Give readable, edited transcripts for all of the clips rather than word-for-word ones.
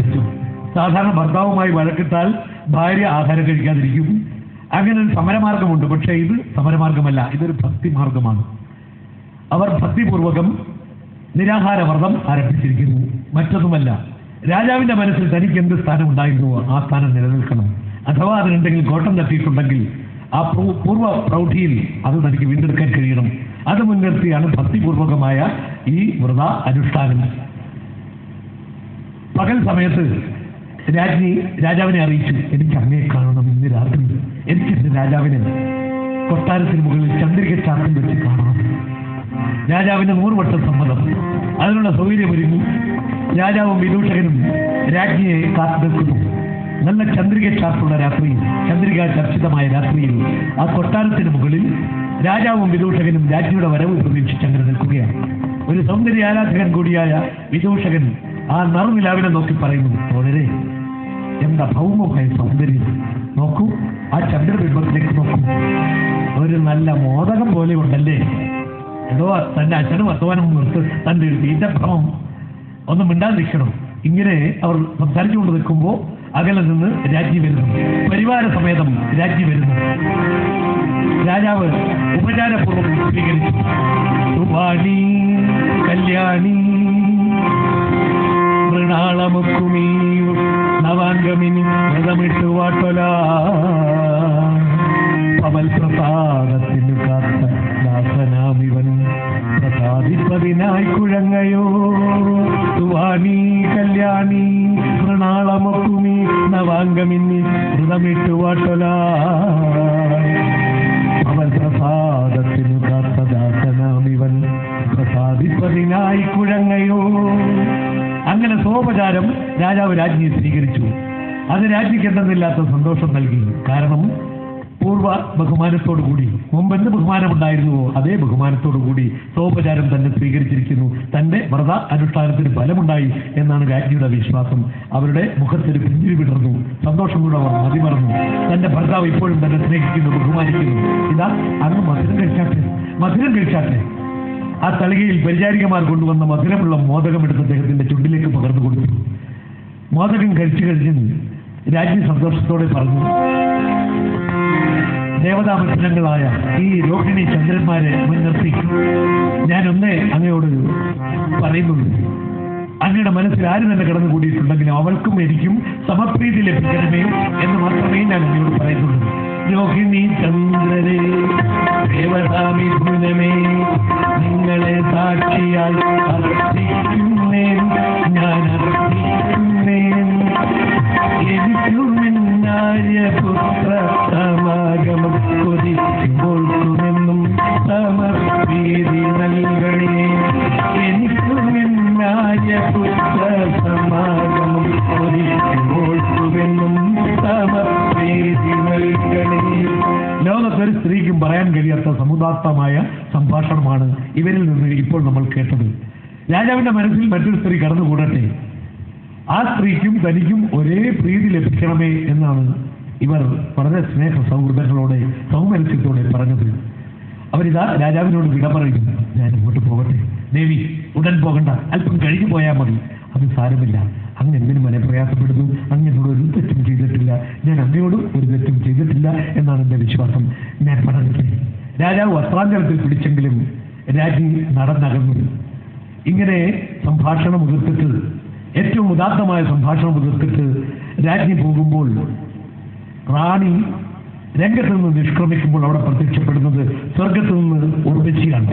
ആരംഭിച്ചു. സാധാരണ ഭർത്താവുമായി വഴക്കിട്ടാൽ ഭാര്യ ആഹാരം കഴിക്കാതിരിക്കും. അങ്ങനെ ഒരു സമരമാർഗമുണ്ട്. പക്ഷേ ഇത് സമരമാർഗമല്ല, ഇതൊരു ഭക്തിമാർഗമാണ്. അവർ ഭക്തിപൂർവകം നിരാഹാര വ്രതം ആരംഭിച്ചിരിക്കുന്നു. മറ്റൊന്നുമല്ല, രാജാവിന്റെ മനസ്സിൽ തനിക്ക് എന്ത് സ്ഥാനം ഉണ്ടായിരുന്നുവോ ആ സ്ഥാനം നിലനിൽക്കണം. അഥവാ അതിനെന്തെങ്കിലും കോട്ടം തട്ടിയിട്ടുണ്ടെങ്കിൽ ആ പൂർവ്വ പ്രൗഢിയിൽ അത് തനിക്ക് വീണ്ടെടുക്കാൻ കഴിയണം. അത് മുൻനിർത്തിയാണ് ഭക്തിപൂർവകമായ ഈ വ്രത അനുഷ്ഠാനം. പകൽ സമയത്ത് രാജ്ഞി രാജാവിനെ അറിയിച്ചു, എനിക്ക് അങ്ങയെ കാണണം ഇന്ന് രാത്രി. എനിക്ക് എന്റെ രാജാവിനെ കൊട്ടാരത്തിന് മുകളിൽ ചന്ദ്രിക ചാർത്തിൽ വെച്ച് കാണണം. രാജാവിന് 100 വട്ടം സമ്മതം. അതിനുള്ള സൗകര്യമൊരുങ്ങി രാജാവും വിദൂഷകനും രാജ്ഞിയെ കാത്തു നിൽക്കുന്നു. നല്ല ചന്ദ്രിക ചാർത്തുള്ള രാത്രിയിൽ, ചന്ദ്രിക ചർച്ചിതമായ രാത്രിയിൽ ആ കൊട്ടാരത്തിന് മുകളിൽ രാജാവും വിദൂഷകനും രാജ്ഞിയുടെ വരവ് പ്രതീക്ഷിച്ചങ്ങനെ നിൽക്കുകയാണ്. ഒരു സൗന്ദര്യ ആരാധകൻ കൂടിയായ വിദൂഷകൻ ആ നറുനിലാവിനെ നോക്കി പറയുന്നു, വളരെ എന്താ ഭൗമമായ സൗന്ദര്യം, നോക്കൂ, ആ ചന്ദ്രബിംബത്തിലേക്ക് നോക്കൂ, ഒരു നല്ല മോദകം പോലെ ഉണ്ടല്ലേ. എന്തോ തന്റെ അച്ഛനും അധ്വാനം നിർത്ത്, തന്റെ ഒരു തീറ്റഭ്രമം ഒന്നും മിണ്ടാതിരിക്കണം. ഇങ്ങനെ അവർ സംസാരിച്ചുകൊണ്ട് നിൽക്കുമ്പോൾ അകലെ നിന്ന് രാജ്ഞി വരുന്നു. പരിവാര സമേതം രാജ്ഞി വരുന്നു. രാജാവ് ഉപചാരപൂർവ്വം സ്വീകരിച്ചു. സുവാണി കല്യാണി മൃണാളമുക്കുമീ നവാംഗമിനി വ്രതമിട്ടു വാട്ടൊല പവൽ പ്രസാദത്തിനു കാത്ത ദാസനാമിവൻ പ്രസാദിപ്പതിനായി കുഴങ്ങയോ. സുവാണി കല്യാണി മൃണാളമുക്കുമീ നവാംഗമിനി വ്രതമിട്ടു വാട്ടൊല പവൽ പ്രസാദത്തിനു കാത്ത ദാസനാമിവൻ പ്രസാദിപ്പതിനായി കുഴങ്ങയോ. അങ്ങനെ സോപചാരം രാജാവ് രാജ്ഞിയെ സ്വീകരിച്ചു. അത് രാജ്ഞിക്ക് എന്തെന്നില്ലാത്ത സന്തോഷം നൽകി. കാരണം പൂർവ്വ ബഹുമാനത്തോടുകൂടി, മുമ്പെന്ത് ബഹുമാനമുണ്ടായിരുന്നുവോ അതേ ബഹുമാനത്തോടുകൂടി സോപചാരം തന്നെ സ്വീകരിച്ചിരിക്കുന്നു. തന്റെ വ്രത അനുഷ്ഠാനത്തിന് ഫലമുണ്ടായി എന്നാണ് രാജ്ഞിയുടെ വിശ്വാസം. അവരുടെ മുഖത്തൊരു പുഞ്ചിരി വിടർന്നു. സന്തോഷം കൂടെ അവർ മതിമറന്നു. തന്റെ ഭർത്താവ് ഇപ്പോഴും തന്നെ സ്നേഹിക്കുന്നു, ബഹുമാനിക്കുന്നു. ഇതാ അങ്ങ് മധുരം കഴിച്ചാട്ടെ, മധുരം കഴിച്ചാട്ടെ. ആ തളികയിൽ പരിചാരികമാർ കൊണ്ടുവന്ന മധുരമുള്ള മോദകം എടുത്ത് അദ്ദേഹത്തിന്റെ ചുണ്ടിലേക്ക് പകർന്നു കൊടുത്തു. മോദകം കഴിച്ചു കഴിഞ്ഞ് രാജ്ഞി സന്തോഷത്തോടെ പറഞ്ഞു, ദേവതാമിത്രങ്ങളായ ഈ രോഹിണി ചന്ദ്രന്മാരെ മുൻനിർത്തി ഞാനൊന്നേ അങ്ങയോട് പറയുന്നുള്ളൂ. അങ്ങയുടെ മനസ്സിൽ ആര് തന്നെ കടന്നുകൂടിയിട്ടുണ്ടെങ്കിലും അവൾക്കും എനിക്കും സമപ്രീതി ലഭിക്കണമേ എന്ന് മാത്രമേ ഞാൻ അങ്ങയോട് പറയുന്നുള്ളൂ. രോഹിണി ചന്ദ്രരെ ദേവതാമിഥുനമേ നിങ്ങളെ സാക്ഷിയായി അർപ്പിക്കുന്നേൻ, ഞാൻ അർപ്പിക്കുന്നേൻ. എനിക്കുമെന്നായ പുത്ര സമാഗമം കൊതിക്കുമ്പോൾക്കുമെന്നും സമപ്രീതി നൽകണേ. എനിക്കുമെന്നായ പുത്ര സമാഗമം കൊതിക്കുമ്പോൾക്കുമെന്നും സമപ്രീതി നൽകണേ. ലോകത്തൊരു സ്ത്രീക്കും പറയാൻ കഴിയാത്ത സമുദാത്തമായ സംഭാഷണമാണ് ഇവരിൽ നിന്ന് ഇപ്പോൾ നമ്മൾ കേട്ടത്. രാജാവിന്റെ മനസ്സിൽ മറ്റൊരു സ്ത്രീ കടന്നുകൂടട്ടെ, ആ സ്ത്രീക്കും തനിക്കും ഒരേ പ്രീതി ലഭിക്കണമേ എന്നാണ് ഇവർ വളരെ സ്നേഹ സൗഹൃദങ്ങളോടെ സൗമനസ്യത്തോടെ പറഞ്ഞത്. അവരിതാ രാജാവിനോട് വിട പറയുന്നു. ഞാൻ ഇങ്ങോട്ട് പോകട്ടെ ദേവി, ഉടൻ പോകണ്ട, അല്പം കഴിഞ്ഞു പോയാൽ മതി. അത് സാരമില്ല, അങ്ങ് എന്തിനും എന്നെ പ്രയാസപ്പെടുന്നു. അങ്ങനോട് ഒരു തെറ്റും ചെയ്തിട്ടില്ല, ഞാൻ അങ്ങയോടും ഒരു തെറ്റും ചെയ്തിട്ടില്ല എന്നാണ് എൻ്റെ വിശ്വാസം. ഞാൻ പറഞ്ഞിട്ട് രാജാവ് വസ്ത്രാഞ്ചലത്തിൽ പിടിച്ചെങ്കിലും രാജ്ഞി നടന്നകന്നു. ഇങ്ങനെ സംഭാഷണം ഉതിർത്തിട്ട്, ഏറ്റവും ഉദാത്തമായ സംഭാഷണം ഉതിർത്തിട്ട് രാജ്ഞി പോകുമ്പോൾ റാണി രംഗത്ത് നിന്ന് നിഷ്ക്രമിക്കുമ്പോൾ അവിടെ പ്രത്യക്ഷപ്പെടുന്നത് സ്വർഗത്ത് നിന്ന് ഉർവശിയാണ്.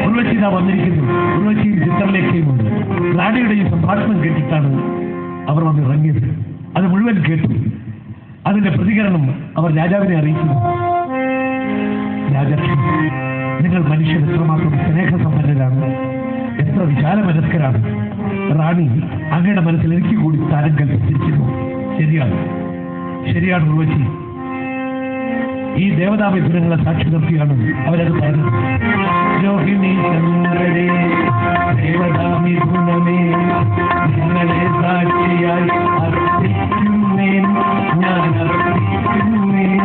ഉർവശി ഇതാ വന്നിരിക്കുന്നു. ഉർവശിയും ചിത്രലേഖയുമുണ്ട്. റാണിയുടെ ഈ സംഭാഷണം കേട്ടിട്ടാണ് അവർ വന്ന് ഇറങ്ങിയത്. അത് മുഴുവൻ കേട്ടു. അതിന്റെ പ്രതികരണം അവർ രാജാവിനെ അറിയിക്കുന്നു. രാജാ, നിങ്ങൾ മനുഷ്യർ എത്രമാത്രം സ്നേഹസമ്പന്നരാണ്, എത്ര വിശാല മനസ്കരാണ്. റാണി, അങ്ങയുടെ മനസ്സിൽ എനിക്ക് കൂടി സ്ഥാനം കൽപ്പിച്ചിരിക്കുന്നു. ശരിയാണ്, ശരിയാണ് ഉർവശി. ഈ ദേവതാമിഥുനങ്ങളെ സാക്ഷി നിർത്തിയാണ് അവരത് പറഞ്ഞത്. രോഹിണി ചന്ദ്രരെ ദേവതാമിഥുനമേ നിങ്ങളെ സാക്ഷിയായി അർപ്പിക്കുന്നേൻ, ഞാൻ അർപ്പിക്കുന്നേൻ.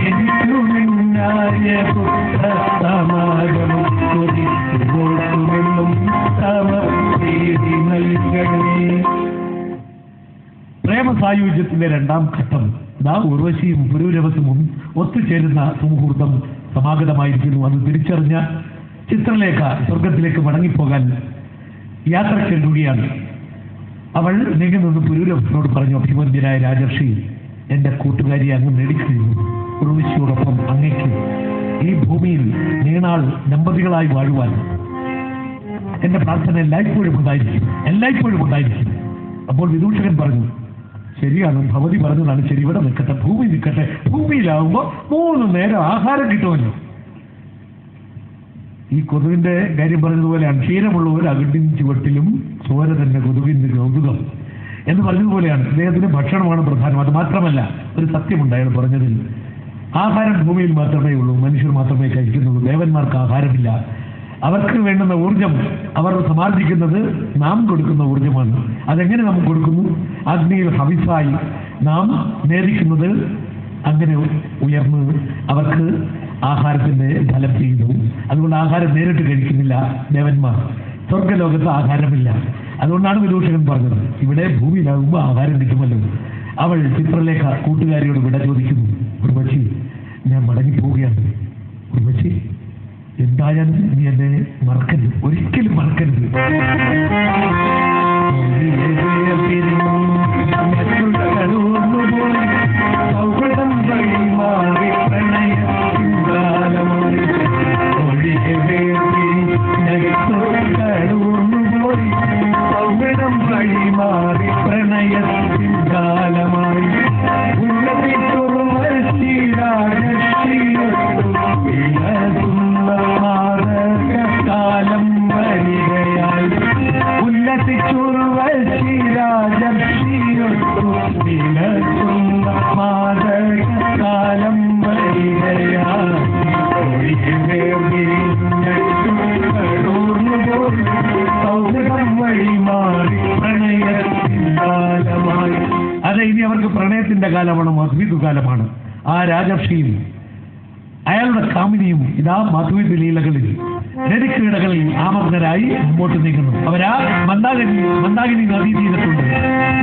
എനിക്കുമെന്നായ പുത്ര സമാഗമം കൊതിക്കുമ്പോഴുമെന്നും സമപ്രീതി നൽകണേ. ഭീമസായുജ്യത്തിന്റെ രണ്ടാം ഘട്ടം ഉർവശിയും പുരൂരവസും ഒത്തുചേരുന്ന സുമുഹൂർത്തം സമാഗതമായിരിക്കുന്നു. അത് തിരിച്ചറിഞ്ഞ ചിത്രലേഖ സ്വർഗത്തിലേക്ക് മടങ്ങിപ്പോകാൻ യാത്രയ്ക്കൊരുങ്ങുകയാണ്. അവൾ നീങ്ങി നിന്ന് പുരൂരവസിനോട് പറഞ്ഞു, അഭിമന്യനായ രാജർഷി, എന്റെ കൂട്ടുകാരിയെ അങ്ങ് നേടിക്കഴിഞ്ഞു. ഉർവശിയോടൊപ്പം അങ്ങയ്ക്ക് ഈ ഭൂമിയിൽ നീണാൾ ദമ്പതികളായി വാഴുവാൻ എന്റെ പ്രാർത്ഥന എല്ലായ്പ്പോഴും ഉണ്ടായിരിക്കും. അപ്പോൾ വിദൂഷകൻ പറഞ്ഞു, ശരിയാണ്, ഭവതി പറഞ്ഞതാണ് ശരി, ഇവിടെ നിൽക്കട്ടെ, ഭൂമി നിൽക്കട്ടെ. ഭൂമിയിലാവുമ്പോൾ 3 നേരം ആഹാരം കിട്ടുമല്ലോ. ഈ കൊതുകിന്റെ കാര്യം പറഞ്ഞതുപോലെയാണ്, ക്ഷീരമുള്ളവർ അകിട്ടിൻ ചുവട്ടിലും ചോര തന്നെ കൊതുകിന്റെ കൗതുകം എന്ന് പറഞ്ഞതുപോലെയാണ്. അദ്ദേഹത്തിന് ഭക്ഷണമാണ് പ്രധാനം. അത് മാത്രമല്ല, ഒരു സത്യമുണ്ട് അയാൾ പറഞ്ഞതിൽ. ആഹാരം ഭൂമിയിൽ മാത്രമേ ഉള്ളൂ, മനുഷ്യർ മാത്രമേ കഴിക്കുന്നുള്ളൂ. ദേവന്മാർക്ക് ആഹാരമില്ല. അവർക്ക് വേണ്ടുന്ന ഊർജം അവർ സമാർജിക്കുന്നത് നാം കൊടുക്കുന്ന ഊർജമാണ്. അതെങ്ങനെ നാം കൊടുക്കുന്നു? അഗ്നിയിൽ ഹവിസായി നാം നേദിക്കുന്നത് അങ്ങനെ ഉയർന്ന് അവർക്ക് ആഹാരത്തിന്റെ ഫലം ചെയ്യുന്നു. അതുകൊണ്ട് ആഹാരം നേരിട്ട് കഴിക്കുന്നില്ല ദേവന്മാർ. സ്വർഗലോകത്ത് ആഹാരമില്ല. അതുകൊണ്ടാണ് വിദൂഷകൻ പറഞ്ഞത്, ഇവിടെ ഭൂമിയിലാകുമ്പോൾ ആഹാരം കിട്ടുമല്ലോ. അവൾ ചിത്രലേഖ കൂട്ടുകാരിയോട് വിട ചോദിക്കുന്നു. ഉർവശി, ഞാൻ മടങ്ങിപ്പോവുകയാണ്. ഉർവശി, എന്തായാലും നീ എന്നെ മറക്കരുത്, ഒരിക്കലും മറക്കരുത്. പ്രണയത്തിൻ കാലമായി കാലം വരികയായി കാലം അതെ, ഇനി അവർക്ക് പ്രണയത്തിന്റെ കാലമാണ്, മധുവിധു കാലമാണ്. ആ രാജർഷിയും അയാളുടെ കാമിനിയും ഇതാ മധുവിധു ലീലകളിൽ നദിക്കീടകളിൽ ആമഗ്നരായി മുമ്പോട്ട് നീങ്ങുന്നു. അവരാ മന്ദാകിനി നദീ തീരത്തുണ്ട്.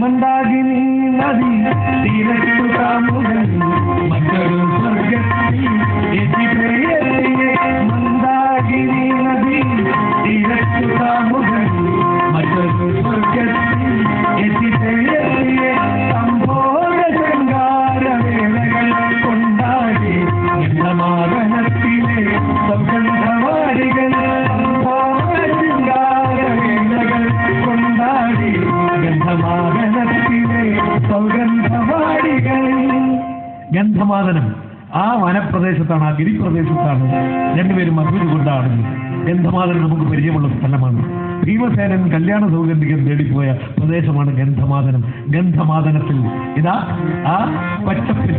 മന്ദാകിനി നദി തീരത്തു മറ്റൊരു സ്വർഗത്തിൽ മന്ദാകിനി നദി തീരത്തു മറ്റൊരു സ്വർഗത്തിൽ സംഭോഗ ശൃംഗാരവേളകൾ കൊണ്ടാടി സമാഗമനത്തിലെ സൗഗന്ധവാടികൾ ശൃംഗാരവേളകൾ കൊണ്ടാടി ഗന്ധമാദനത്തിലെ സൗഗന്ധവാടികൾ. ഗന്ധമാദനം ആ വനപ്രദേശത്താണ്, ആ ഗിരിപ്രദേശത്താണ് രണ്ടുപേരും മധുവിധു കൊണ്ടാടുന്നത്. ഗന്ധമാദനം നമുക്ക് പരിചയമുള്ള സ്ഥലമാണ്. ഭീമസേനൻ കല്യാണ സൗഗന്ധികം തേടിപ്പോയ പ്രദേശമാണ് ഗന്ധമാദനം. ഗന്ധമാദനത്തിൽ ഇതാ ആ പച്ചപ്പിൽ,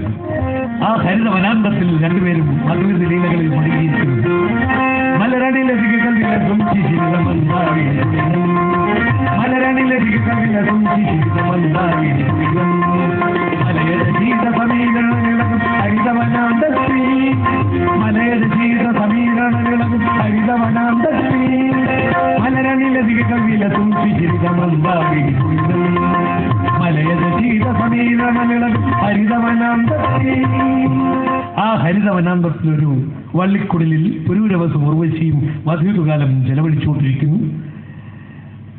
ആ ഹരിത വനാന്തത്തിൽ രണ്ടുപേരും മധുവിധു ലീലകളിൽ മുഴുകിയിരിക്കുന്നു. മലരണിലരികൾ വിലസും ആ ഹരിതവനാന്തത്തിലൊരു വള്ളിക്കുടലിൽ പുരൂരവസും ഉർവശിയും മധുവിധുകാലം ചെലവഴിച്ചുകൊണ്ടിരിക്കുന്നു.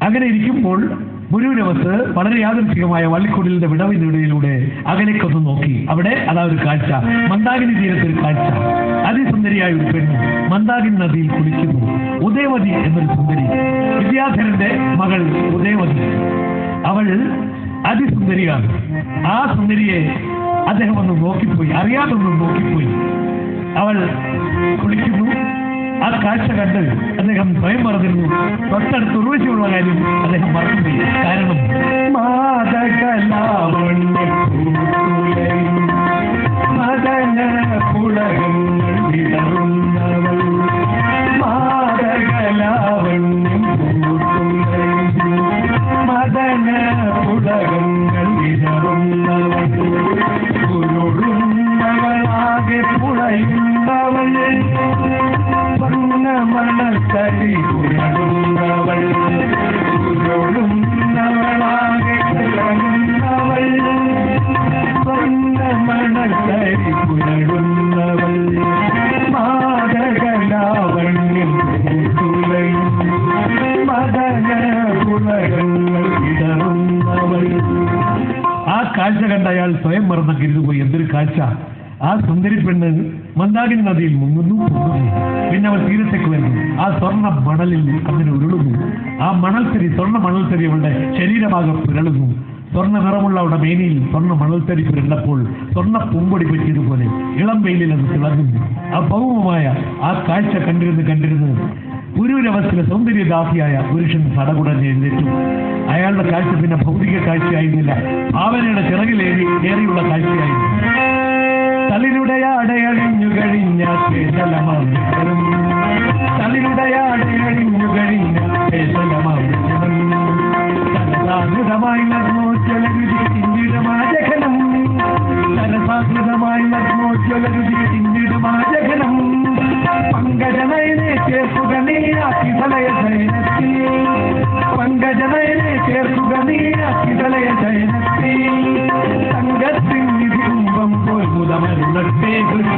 അങ്ങനെ ഇരിക്കുമ്പോൾ പുരൂരവസ് വളരെ യാദൃച്ഛികമായ വള്ളിക്കുടലിന്റെ വിടവിനിടയിലൂടെ അകലേക്കൊന്ന് നോക്കി. അവിടെ അതാ ഒരു കാഴ്ച, മന്ദാകിനി തീരത്തൊരു കാഴ്ച. അതിസുന്ദരിയായ ഒരു പെണ്ണ് മന്ദാകിനി നദിയിൽ കുളിക്കുന്നു. ഉദയവതി എന്നൊരു സുന്ദരി, വിദ്യാധരന്റെ മകൾ ഉദയവതി. അവൾ അതിസുന്ദരിയാണ്. ആ സുന്ദരിയെ അദ്ദേഹം ഒന്ന് നോക്കിപ്പോയി, അറിയാതൊന്നും നോക്കിപ്പോയി. അവൾ കുളിക്കുന്നു. ആ കാഴ്ച കണ്ട് അദ്ദേഹം സ്വയം മറന്നിരുന്നു. തൊട്ടടുത്ത് ഉർവശിയുള്ള കാര്യം അദ്ദേഹം മറന്നുപോയി. കാരണം ാകെ പുഴയുന്നവൾ മണത്തടി പുഴയുന്നവൾ പുഴയുന്നവളാകെ പുഴയുന്നവൾ കാഴ്ച കണ്ട അയാൾ സ്വയം മറന്ന കരുതുപോയി. എന്തൊരു കാഴ്ച! ആ സുന്ദരി പെണ്ണ് മന്ദാകിനി നദിയിൽ മുങ്ങുന്നു, പൊങ്ങുന്നു. പിന്നെ അവൾ തീരത്തേക്ക് വരുന്നു. ആ സ്വർണ്ണ മണലിൽ അങ്ങനെ ഉരുളുന്നു. ആ മണൽത്തരി, സ്വർണ്ണ മണൽത്തരി അവളുടെ ശരീരഭാഗം പുരളുന്നു. സ്വർണ്ണ നിറമുള്ള അവളുടെ മേനിയിൽ സ്വർണ്ണ മണൽത്തരി പുരണ്ടപ്പോൾ സ്വർണ്ണ പൂമ്പൊടി പറ്റിയതുപോലെ ഇളം വെയിലിൽ അത് തിളങ്ങുന്നു. ആ ഭൗമമായ ആ കാഴ്ച കണ്ടിരുന്ന് പുരൂരവസ്ഥയിലെ സൗന്ദര്യദാസിയായ പുരുഷൻ സടകുടഞ്ഞ് എഴുന്നേറ്റു. അയാളുടെ കാഴ്ച പിന്നെ ഭൗതിക കാഴ്ചയായിരുന്നില്ല, ഭാവനയുടെ ചിറകിലേറിയുള്ള കാഴ്ചയായിരുന്നു. തളിരുടയാടയഴിഞ്ഞു കഴിഞ്ഞ കേശലമാർജനം, തളിരുടയാടയഴിഞ്ഞു കഴിഞ്ഞ കേശലമാർജനം, സരസാകൃതമായി നഗ്നോജ്വലരുചി ചിന്തിടമാജഘനം, സരസാകൃതമായി നഗ്നോജ്വലരുചി ചിന്തിടമാജഘനം, പങ്കജനയനെ ചേർക്കുക നീയാക്കിതലയ ശയനത്തിൽ, പങ്കജനയനെ ചേർക്കുക നീയാക്കിതലയ ശയനത്തിൽ, സംഘത്തിൻ നിധികുംഭം പോൽ മുതമരുളട്ടെ കൃതി,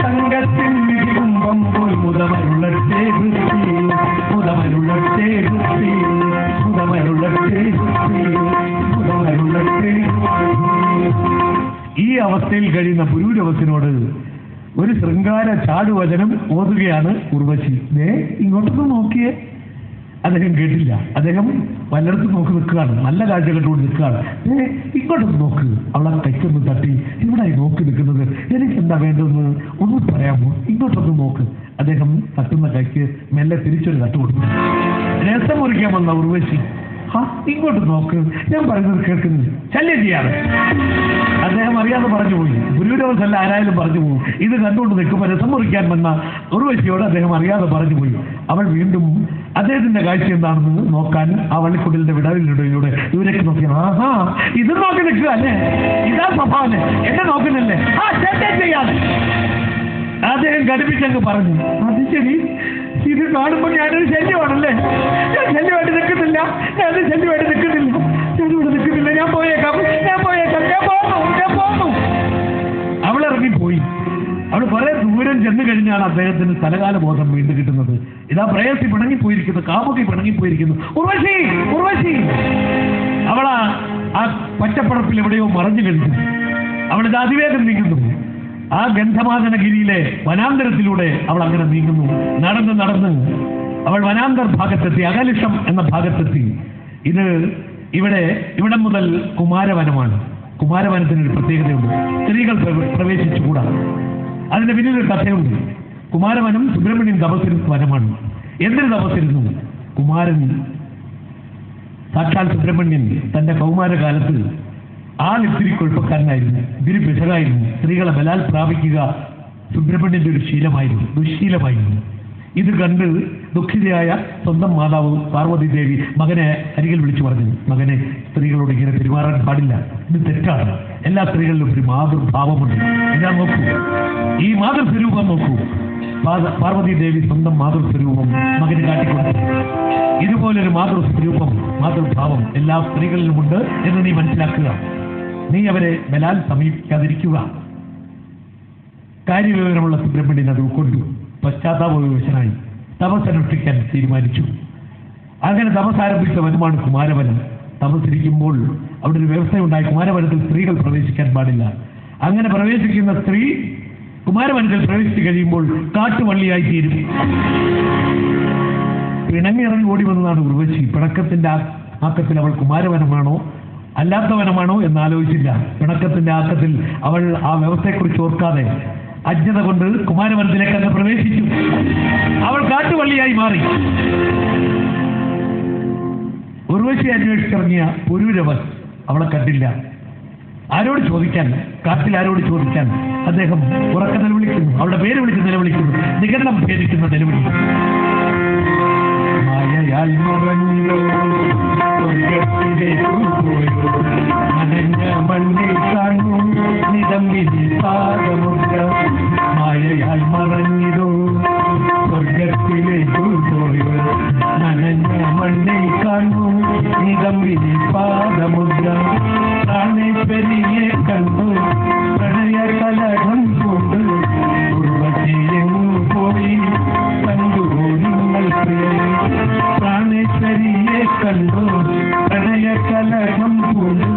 സംഘത്തിൻ നിധികുംഭം പോൽ മുതമരുളട്ടെ കൃതി, മുതമരുളട്ടെ കൃതി, മുതമരുളട്ടെ കൃതി, മുതമരുളട്ടെ. ഈ അവസ്ഥയിൽ കഴിയുന്ന പുരൂരവസിനോട് ഒരു ശൃംഗാര ചാടുവചനം ഓതുകയാണ് ഉർവശി. ഇങ്ങോട്ടൊന്നും നോക്കിയേ. അദ്ദേഹം കേട്ടില്ല. അദ്ദേഹം പലയിടത്തും നോക്കി നിൽക്കുകയാണ്, നല്ല കാഴ്ച കണ്ടുകൊണ്ട് നിൽക്കുകയാണ്. ഇങ്ങോട്ടൊന്ന് നോക്ക്. അവളെ കൈക്കൊന്ന് തട്ടി, ഇവിടെ നോക്കി നിൽക്കുന്നത്, എനിക്ക് എന്താ വേണ്ടതെന്ന് ഒന്നും പറയാമോ? ഇങ്ങോട്ടൊന്ന് നോക്ക്. അദ്ദേഹം തട്ടുന്ന കൈക്ക് മെല്ലെ തിരിച്ചൊരു തട്ട് കൊടുത്തു. രസം മുറിക്കാൻ വന്ന ഉർവശി, ഇങ്ങോട്ട് നോക്ക്, ഞാൻ പറയുന്നത് കേൾക്കുന്നില്ല, ശല്യം ചെയ്യാറ്. അദ്ദേഹം അറിയാതെ പറഞ്ഞു പോയി. ഗുരുവിനോസല്ല ആരായാലും പറഞ്ഞു പോകും. ഇത് കണ്ടുകൊണ്ട് നിൽക്കുമ്പോൾ രസം മുറിക്കാൻ വന്ന ഉർവശിയോട് അദ്ദേഹം അറിയാതെ പറഞ്ഞു പോയി. അവൾ വീണ്ടും അദ്ദേഹത്തിന്റെ കാഴ്ച എന്താണെന്ന് നോക്കാൻ ആ വള്ളിക്കുടലിന്റെ വിടവിലൂടെ ഇവരൊക്കെ നോക്കി, ഇത് നോക്കി നിൽക്കുക അല്ലേ, ഇതാ സ്വഭാവം, എന്നെ നോക്കുന്നില്ലേ, ചെയ്യാതെ അദ്ദേഹം ഘടിപ്പിച്ചങ്ങ് പറഞ്ഞു. അത് ശരി, ഇത് കാണുമ്പോൾ ഞാനൊരു ശല്യമാണല്ലേ, ഞാൻ ശല്യമായിട്ട് നിൽക്കുന്നില്ല, ഞാനൊരു ശല്യമായിട്ട് നിൽക്കുന്നില്ല, ഞാനിവിടെ നിൽക്കുന്നില്ല, ഞാൻ പോയേക്കാം, ഞാൻ പോയേക്കാം, ഞാൻ പോന്നു. അവൾ ഇറങ്ങിപ്പോയി. അവൾ കുറെ ദൂരം ചെന്ന് കഴിഞ്ഞാണ് അദ്ദേഹത്തിന് സ്ഥലകാല ബോധം വീണ്ടും കിട്ടുന്നത്. ഇതാ പ്രേയസി പിണങ്ങിപ്പോയിരിക്കുന്നു, കാമുകി പിണങ്ങിപ്പോയിരിക്കുന്നു. ഉർവശി, ഉർവശി! അവൾ ആ പച്ചപ്പടപ്പിൽ എവിടെയോ മറഞ്ഞു കഴിഞ്ഞു. അവളിത് അതിവേഗം നീങ്ങുന്നു. ആ ഗന്ധമാദനഗിരിയിലെ വനാന്തരത്തിലൂടെ അവൾ അങ്ങനെ നീങ്ങുന്നു. നടന്ന് അവൾ വനാന്തർ ഭാഗത്തെത്തി, അകലിഷം എന്ന ഭാഗത്തെത്തി. ഇവിടം മുതൽ കുമാരവനമാണ്. കുമാരവനത്തിനൊരു പ്രത്യേകതയുണ്ട്, സ്ത്രീകൾ പ്രവേശിച്ചുകൂടാ. അതിന്റെ പിന്നിലൊരു കഥയുണ്ട്. കുമാരവനം സുബ്രഹ്മണ്യൻ തപസ്സിരുന്ന വനമാണ്. എന്തൊരു തപസ്സിരുന്നു? കുമാരൻ സാക്ഷാൽ സുബ്രഹ്മണ്യൻ തന്റെ കൗമാരകാലത്ത് ഇത്തിരി കുഴപ്പക്കാരനായിരുന്നു, ഇത്തിരി പിശകായിരുന്നു. സ്ത്രീകളെ ബലാൽ പ്രാപിക്കുക സുബ്രഹ്മണ്യന്റെ ഒരു ശീലമായിരുന്നു, ദുശ്ശീലമായിരുന്നു. ഇത് കണ്ട് ദുഃഖിതയായ സ്വന്തം മാതാവ് പാർവതി ദേവി മകനെ അരികിൽ വിളിച്ചു പറഞ്ഞു, മകനെ, സ്ത്രീകളോട് ഇങ്ങനെ പെരുമാറാൻ പാടില്ല, ഇത് തെറ്റാണ്. എല്ലാ സ്ത്രീകളിലും ഒരു മാതൃഭാവമുണ്ട്. ഇതാ നോക്കൂ, ഈ മാതൃസ്വരൂപം നോക്കൂ. പാർവതി ദേവി സ്വന്തം മാതൃസ്വരൂപം മകന് കാട്ടിക്കൊടുത്തു. ഇതുപോലൊരു മാതൃസ്വരൂപം, മാതൃഭാവം എല്ലാ സ്ത്രീകളിലുമുണ്ട് എന്ന് നീ മനസ്സിലാക്കുക. നീ അവരെ ബലാൽ സമീപിക്കാതിരിക്കുക. കാര്യവിവരമുള്ള സുബ്രഹ്മണ്യൻ അത് ഉൾക്കൊണ്ടു. പശ്ചാത്താപവിവശനായി തപസ്സനുഷ്ഠിക്കാൻ തീരുമാനിച്ചു. അങ്ങനെ തപസ് ആരംഭിച്ച വനമാണ് കുമാരവനം. തപസ്സിരിക്കുമ്പോൾ അവിടെ ഒരു വ്യവസ്ഥ ഉണ്ടായി. കുമാരവനത്തിൽ സ്ത്രീകൾ പ്രവേശിക്കാൻ പാടില്ല. അങ്ങനെ പ്രവേശിക്കുന്ന സ്ത്രീ കുമാരവനത്തിൽ പ്രവേശിച്ചു കഴിയുമ്പോൾ കാട്ടുവള്ളിയായി തീരും. പിണങ്ങിറങ്ങി ഓടി വന്നതാണ് ഉർവശി. പിണക്കത്തിന്റെ ആക്കത്തിൽ അവൾ കുമാരവനമാണോ അല്ലാത്ത വനമാണോ എന്നാലോചിച്ചില്ല. പിണക്കത്തിന്റെ ആക്കത്തിൽ അവൾ ആ വ്യവസ്ഥയെക്കുറിച്ച് ഓർക്കാതെ അജ്ഞത കൊണ്ട് കുമാരവനത്തിലേക്ക് അങ്ങ് പ്രവേശിച്ചു. അവൾ കാട്ടുവള്ളിയായി മാറി. ഉർവശി അന്വേഷിച്ചിറങ്ങിയ പുരൂരവൻ അവളെ കണ്ടില്ല. ആരോട് ചോദിക്കാൻ? കാട്ടിൽ ആരോട് ചോദിക്കാൻ? അദ്ദേഹം ഉറക്ക നിലവിളിക്കുന്നു, അവളുടെ പേര് വിളിച്ച് നിലവിളിക്കുന്നു, നികരണം ഭേദിക്കുന്ന നിലവിളി. മായയാൽ മറഞ്ഞോ നനഞ്ഞ മണ്ണിൽ കാണൂ നിതമ്പിനി പാദമുദ്ര. മായയാൽ മറഞ്ഞിരോ സ്വർഗത്തിലേക്കു പോയോ നനഞ്ഞ മണ്ണിൽ കാണൂ നിതമ്പിനി പാദമുദ്ര. പ്രാണേശ്വരിയെ കണ്ടു പ്രണയ കലഹം കൊണ്ട് ഉർവശിയെങ്ങു പോയി കണ്ടുപോ നിങ്ങൾ പ്രിയരെ. പ്രാണേശ്വരിയെ കണ്ടു പ്രണയ കലഹം കൊണ്ട്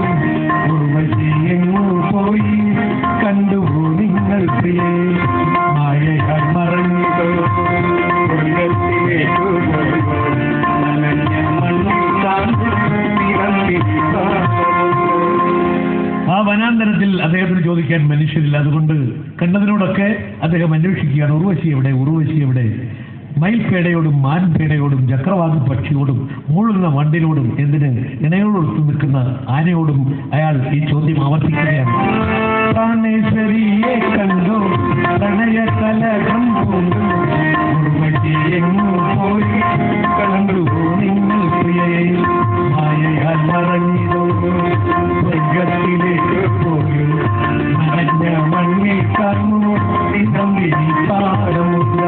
വനാന്തരത്തിൽ അദ്ദേഹത്തിന് ചോദിക്കാൻ മനുഷ്യരില്ല. അതുകൊണ്ട് കണ്ടതിനോടൊക്കെ അദ്ദേഹം അന്വേഷിക്കുകയാണ്, ഉർവശി എവിടെ, ഉർവശി എവിടെ. മയിൽപേടയോടും മാൻപേടയോടും ചക്രവാതി പക്ഷിയോടും മൂളുന്ന വണ്ടിനോടും എന്തിന് ഇണയോടൊത്തു നിൽക്കുന്ന ആനയോടും അയാൾ ഈ ചോദ്യം ആവർത്തിക്കുകയാണ്. പ്രാണേശ്വരിയെ കണ്ടു പ്രണയ കലകം പൂണ്ടു ഉർവശിയെങ്ങു പോയി കണ്ടു നിങ്ങൾ പ്രിയയെ മായയാൽ മറഞ്ഞിതോ സ്വർഗത്തിലേക്ക് പോയി നനഞ്ഞ മണ്ണിൽ കണ്ണു പാടമുദ്ര.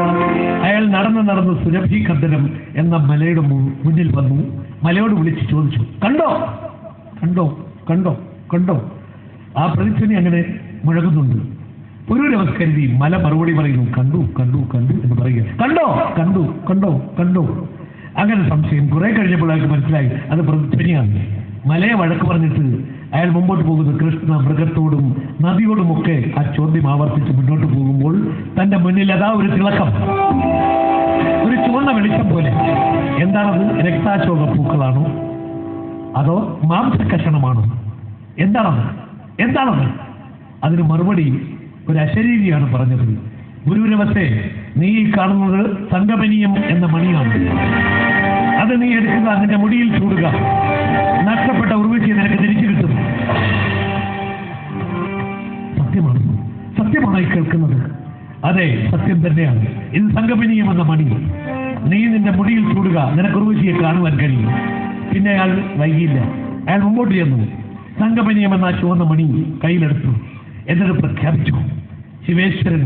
അയാൾ നടന്ന് സുരഭി കന്ദരം എന്ന മലയുടെ മുന്നിൽ വന്നു. മലയോട് വിളിച്ച് ചോദിച്ചു, കണ്ടോ കണ്ടോ കണ്ടോ കണ്ടോ? ആ പ്രതിധ്വനി അങ്ങനെ മുഴങ്ങുന്നുണ്ട്. ഒരു നമസ്കരുതി മല മറുപടി പറയുന്നു, കണ്ടു കണ്ടു കണ്ടു എന്ന് പറയുക. കണ്ടോ കണ്ടു കണ്ടോ കണ്ടോ? അങ്ങനെ സംശയം. കുറെ കഴിഞ്ഞപ്പോൾ അയാൾക്ക് മനസ്സിലായി അത് പ്രതിധ്വനിയാണ്. മലയെ വഴക്ക് പറഞ്ഞിട്ട് അയാൾ മുമ്പോട്ട് പോകുന്നത് കൃഷ്ണ മൃഗത്തോടും നദിയോടുമൊക്കെ ആ ചോദ്യം ആവർത്തിച്ച് മുന്നോട്ട് പോകുമ്പോൾ തന്റെ മുന്നിൽ അതാ ഒരു തിളക്കം, ഒരു ചുവന്ന വെളിച്ചം പോലെ. എന്താണത്? രക്താശോക പൂക്കളാണോ അതോ മാംസകഷണമാണോ? എന്താണത്? എന്താണത്? അതിന് മറുപടി ഒരു അശരീരിയാണ് പറഞ്ഞത്. ഗുരുരവസേ, നീ കാണുന്നത് സംഗമനീയം എന്ന മണിയാണ്. അത് നീ എടുക്കുക, നിന്റെ മുടിയിൽ ചൂടുക, നഷ്ടപ്പെട്ട ഉർവശിയെ നിനക്ക് തിരിച്ചു കിട്ടും. സത്യമാണ്, സത്യമായി കേൾക്കുന്നത്. അതെ, സത്യം തന്നെയാണ്. ഇത് സംഗമനീയം എന്ന മണി. നീ നിന്റെ മുടിയിൽ ചൂടുക, നിനക്ക് ഉർവശിയെ കാണുവാൻ കഴിയും. പിന്നെ അയാൾ വൈകിയില്ല. അയാൾ മുമ്പോട്ട് ചെന്നു. സംഗമനീയം എന്ന ചുവന്ന മണി കയ്യിലെടുത്തു. എന്നിട്ട് പ്രഖ്യാപിച്ചു, ശിവേശ്വരൻ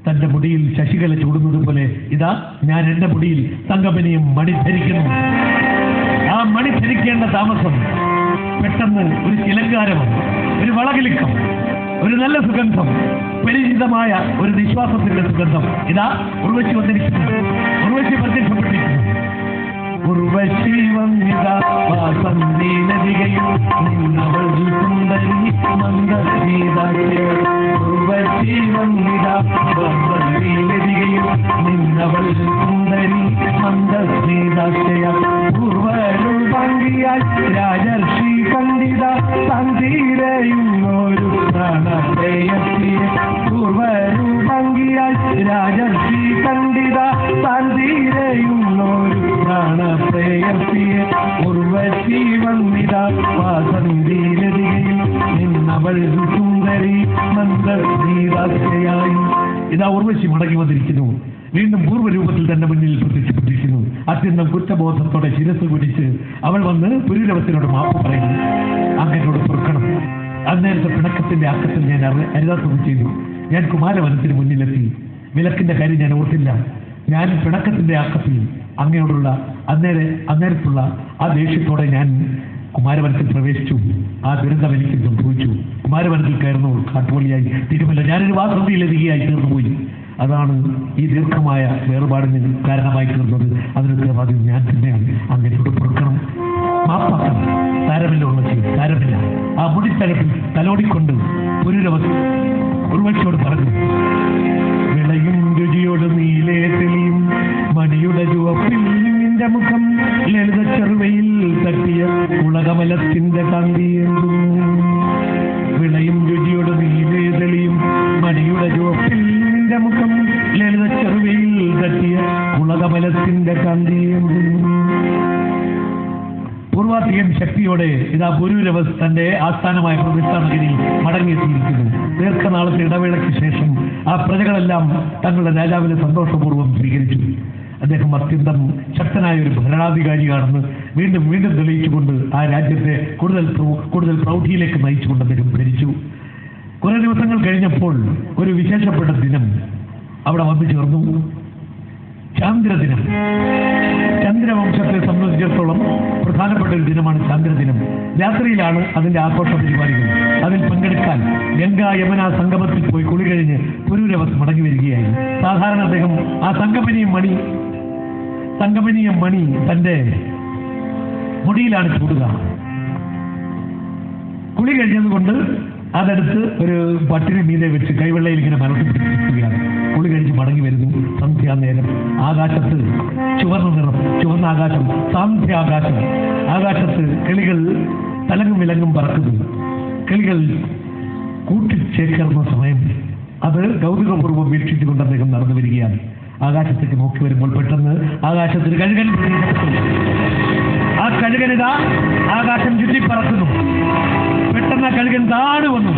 തന്റെ മുടിയിൽ ശശികല ചൂടുന്നത് പോലെ ഇതാ ഞാൻ എന്റെ മുടിയിൽ സംഗമനീയം മണി ധരിക്കുന്നു. ആ മണി ധരിക്കേണ്ട താമസം പെട്ടെന്ന് ഒരു ചിലങ്കാരം, ഒരു വളകിലുക്കം, ഒരു നല്ല സുഗന്ധം, പരിചിതമായ ഒരു നിശ്വാസത്തിന്റെ സുഗന്ധം ഇതാ ഉർവശി വന്നിരിക്കുന്നു. ഉർവശി പ്രത്യക്ഷപ്പെട്ടിരിക്കുന്നു. ഉർവശി വന്നിതാ വാസന്തി നദികയിൽ നിന്നവൾ സുന്ദരി മന്ദസ്മിതാക്യ. ഉർവശി വന്നിതാ വാസന്തി നദികയിൽ നിന്നവൾ സുന്ദരി മന്ദസ്മിതാക്യ. പൂർവരുൾ ഭംഗിയാൽ രാജർഷി കണ്ടിത സന്ധിരയുന്നൊരു പ്രാണപ്രേയസിയെ. പൂർവരുൾ ഭംഗിയാൽ രാജർഷി കണ്ടിത സന്ധിരയുന്നൊരു പ്രാണപ്രേയസിയെ. ഉർവശി വന്നിതാ വാസന്തി നദികയിൽ നിന്നവൾ സുന്ദരി മന്ദസ്മിതാക്യയായി. ഇതാ ഉർവശി മടങ്ങി വന്നിരിക്കുന്നു. വീണ്ടും പൂർവ്വരൂപത്തിൽ തന്നെ മുന്നിൽ പ്രത്യക്ഷപ്പെട്ടിരിക്കുന്നു. അത്യന്തം കുറ്റബോധത്തോടെ ശിരസ് കുടിച്ച് അവൾ വന്ന് പുരുരവത്തിനോട് മാപ്പ് പറയുന്നു. അങ്ങനോട് പൊറുക്കണം. അന്നേരത്തെ പിണക്കത്തിന്റെ ആക്കത്തിൽ ഞാൻ ഹരിദാസൊന്നും ചെയ്തു. ഞാൻ കുമാരവനത്തിന് മുന്നിലെത്തി. വിലക്കിന്റെ കാര്യം ഞാൻ ഓർത്തില്ല. ഞാൻ പിണക്കത്തിന്റെ ആക്കത്തിൽ അങ്ങയോടുള്ള അന്നേരത്തുള്ള ആ ദേഷ്യത്തോടെ ഞാൻ കുമാരവനത്തിൽ പ്രവേശിച്ചു. ആ ദുരന്തം എനിക്ക് സംഭവിച്ചു. കുമാരവനത്തിൽ കയറുന്നു കാട്ടുപള്ളിയായി തിരുമല്ല. ഞാനൊരു വാസന്തിയിലെതികയായി തീർന്നുപോയി. അതാണ് ഈ ദീർഘമായ വേർപാടിന് കാരണമായി തീർന്നത്. അതിന് ഉത്തരവാദിത്വം ഞാൻ തന്നെയാണ്. അങ്ങനെയോട് പൊറുക്കണം, മാപ്പാക്കണം. താരമില്ല ഉള്ളച്ചി, താരമില്ല. ആ മുടിത്തലപ്പിൽ തലോടിക്കൊണ്ട് ഉർവശിയോട് പറഞ്ഞു, വിളയും രുചിയോട് നീലേ തെളിയും മണിയുടെ ചുവപ്പിൽ നിന്റെ മുഖം ലളിത ചെറുവയിൽ തട്ടിയ ഉളകമലത്തിന്റെ കാന്തിയേന്തുന്നു. വിളയും രുചിയോട് നീലേ തെളിയും മണിയുടെ ചുവപ്പിൽ നിന്റെ മുഖം ലളിത ചെറുവയിൽ തട്ടിയ ഉളകമലത്തിന്റെ കാന്തിയേന്തുന്നു. പൂർവാധികം ശക്തിയോടെ ഇതാ പുരൂരവസ് തന്റെ ആസ്ഥാനമായ പ്രതിഷ്ഠാനഗിരിയിൽ മടങ്ങിയെത്തിയിരിക്കുന്നു. ദീർഘനാളത്തെ ഇടവേളയ്ക്ക് ശേഷം ആ പ്രജകളെല്ലാം തങ്ങളുടെ രാജാവിനെ സന്തോഷപൂർവ്വം സ്വീകരിച്ചു. അദ്ദേഹം അത്യന്തം ശക്തനായ ഒരു ഭരണാധികാരിയാണെന്ന് വീണ്ടും വീണ്ടും തെളിയിച്ചുകൊണ്ട് ആ രാജ്യത്തെ കൂടുതൽ പ്രൗഢിയിലേക്ക് നയിച്ചുകൊണ്ട് അദ്ദേഹം ഭരിച്ചു. കുറെ ദിവസങ്ങൾ കഴിഞ്ഞപ്പോൾ ഒരു വിശേഷപ്പെട്ട ദിനം അവിടെ വന്നു ചേർന്നു. ചാന്ദ്രദിനം. ചന്ദ്രവംശത്തെ സംബന്ധിച്ചിടത്തോളം പ്രധാനപ്പെട്ട ഒരു ദിനമാണ് ചാന്ദ്രദിനം. രാത്രിയിലാണ് അതിന്റെ ആഘോഷ പരിപാടികൾ. അതിൽ പങ്കെടുക്കാൻ ഗംഗാ യമുന സംഗമത്തിൽ പോയി കുളി കഴിഞ്ഞ് പുരൂരവസ് മടങ്ങി വരികയായി. സാധാരണ അദ്ദേഹം ആ സംഗമനീയ മണി തന്റെ മുടിയിലാണ് ചൂടുക. കുളി കഴിഞ്ഞതുകൊണ്ട് അതെടുത്ത് ഒരു പട്ടിന് മീതെ വെച്ച് കൈവെള്ളയിൽ ഇങ്ങനെ മനസ്സിൽ പിടിപ്പിക്കുകയാണ്. കുളി കഴിച്ച് മടങ്ങി വരുന്നു. സന്ധ്യാനേരം. ആകാശത്ത് ചുവന്ന നിറം, ചുവന്ന ആകാശം, സാന്ധ്യാകാശം. ആകാശത്ത് കിളികൾ തലങ്ങും വിലങ്ങും പറക്കുന്നു. കിളികൾ കൂട്ടിൽ ചേക്കേറുന്ന സമയം അത് കൗതുകപൂർവ്വം വീക്ഷിച്ചുകൊണ്ട് അദ്ദേഹം നടന്നു വരികയാണ്. ആകാശത്തേക്ക് നോക്കി വരുമ്പോൾ പെട്ടെന്ന് ആകാശത്തിന് കഴുകൻ പ്രത്യക്ഷപ്പെട്ടു. ആ കഴുകനിതാ ആകാശം ചുറ്റിപ്പറക്കുന്നു. പെട്ടെന്ന് ആ കഴുകൻ താഴെ വന്നു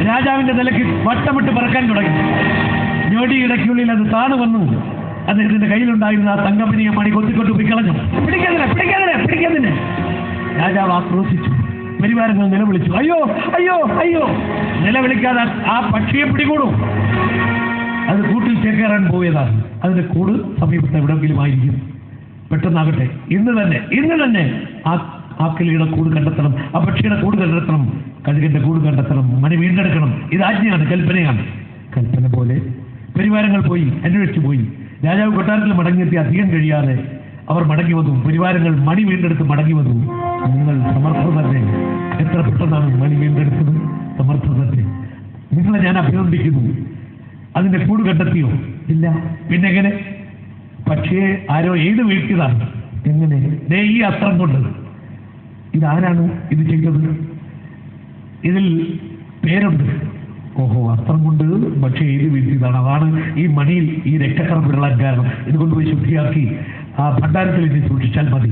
രാജാവിന്റെ നിലയ്ക്ക് വട്ടമിട്ട് പറക്കാൻ തുടങ്ങി. ഞൊടിയിടയ്ക്കുള്ളിൽ അത് താണു വന്നു. അദ്ദേഹത്തിന്റെ കയ്യിലുണ്ടായിരുന്ന ആ തങ്കമനിയെ മണി കൊത്തിക്കൊണ്ട് പോയി കളഞ്ഞു. പിടിക്കാതിനെ രാജാവ് ആക്രോശിച്ചു. പരിവാരങ്ങൾ നിലവിളിച്ചു. അയ്യോ അയ്യോ അയ്യോ! നിലവിളിക്കാതെ ആ പക്ഷിയെ പിടികൂടും. അത് കൂട്ടിൽ ചേക്കേറാൻ പോയതാണ്. അതിന്റെ കൂട് സമീപത്ത് എവിടെയെങ്കിലും ആയിരിക്കും. പെട്ടെന്നാകട്ടെ ഇന്ന് തന്നെ ആ കിളിയുടെ കൂട് കണ്ടെത്തണം, ആ പക്ഷിയുടെ കൂട് കണ്ടെത്തണം, കഴുകന്റെ കൂട് കണ്ടെത്തണം, മണി വീണ്ടെടുക്കണം. ഇത് ആജ്ഞയാണ്, കൽപ്പനയാണ്. കൽപ്പന പോലെ പരിവാരങ്ങൾ പോയി അന്വേഷിച്ചു പോയി. രാജാവ് കൊട്ടാരത്തിൽ മടങ്ങിയെത്തി അധികം കഴിയാതെ അവർ മടങ്ങി വന്നു. പരിവാരങ്ങൾ മണി വീണ്ടെടുത്ത് മടങ്ങി വന്നു. നിങ്ങൾ സമർത്ഥതന്നെ. എത്ര പെട്ടെന്നാണ് മണി വീണ്ടെടുത്തത്! സമർത്ഥതന്നെ. നിങ്ങളെ ഞാൻ അഭിനന്ദിക്കുന്നു. അതിന്റെ കൂട് കണ്ടെത്തിയോ? ഇല്ല. പിന്നെങ്ങനെ? പക്ഷേ ആരോ ഏത് വീഴ്ത്തിയതാണ്. എങ്ങനെ? ഈ അസ്ത്രം കൊണ്ട്. ഇതാരാണ് ഇത് ചെയ്തത്? ഇതിൽ പേരുണ്ട്. ഓഹോ, അസ്ത്രം കൊണ്ട് പക്ഷേ ഏത് വീഴ്ത്തിയതാണ്. അതാണ് ഈ മണിയിൽ ഈ രക്തക്കറ വിടലാൻ കാരണം. ഇതുകൊണ്ടുപോയി ശുദ്ധിയാക്കി ആ ഭണ്ഡാരത്തിൽ ഇനി സൂക്ഷിച്ചാൽ മതി.